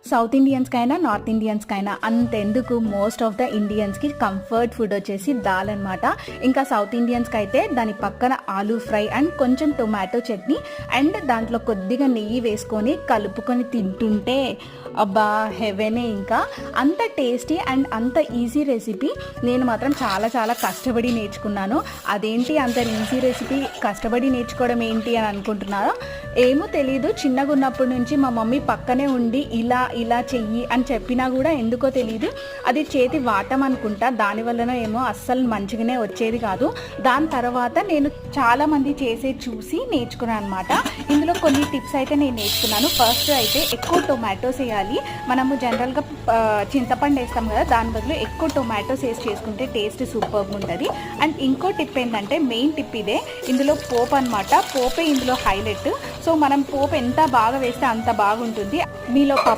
South ఇండియన్స్కైనా north ఇండియన్స్కైనా అంతెందుకు most of the ఇండియన్స్కి కంఫర్ట్ ఫుడ్ వచ్చేసి దాల్ అనమాట. ఇంకా సౌత్ ఇండియన్స్కి అయితే దాని పక్కన ఆలూ ఫ్రై అండ్ కొంచెం టొమాటో చట్నీ అండ్ దాంట్లో కొద్దిగా నెయ్యి వేసుకొని కలుపుకొని తింటుంటే అబ్బా హెవెనే. ఇంకా అంత టేస్టీ అండ్ అంత ఈజీ రెసిపీ. నేను మాత్రం చాలా చాలా కష్టపడి నేర్చుకున్నాను. అదేంటి అంత ఈజీ రెసిపీ కష్టపడి నేర్చుకోవడం ఏంటి అని అనుకుంటున్నారో, ఏమో తెలీదు. చిన్నగా ఉన్నప్పటి నుంచి మా మమ్మీ పక్కనే ఉండి ఇలా ఇలా చెయ్యి అని చెప్పినా కూడా ఎందుకో తెలియదు అది చేతి వాటం అనుకుంటా, దానివల్లనో ఏమో అస్సలు మంచిగానే వచ్చేది కాదు. దాని తర్వాత నేను చాలామంది చేసే చూసి నేర్చుకున్నాను అనమాట. ఇందులో కొన్ని టిప్స్ అయితే నేను నేర్చుకున్నాను. ఫస్ట్ అయితే ఎక్కువ టొమాటోస్ వేయాలి. మనము జనరల్గా చింతపండు వేస్తాం కదా, దాని బదులు ఎక్కువ టొమాటోస్ వేసి చేసుకుంటే టేస్ట్ సూపర్గా ఉంటుంది. అండ్ ఇంకో టిప్ ఏంటంటే, మెయిన్ టిప్ ఇదే, ఇందులో పోపు అనమాట. పోపే ఇందులో హైలైట్. సో మనం పోపు ఎంత బాగా వేస్తే అంత బాగుంటుంది. మీలో పప్పు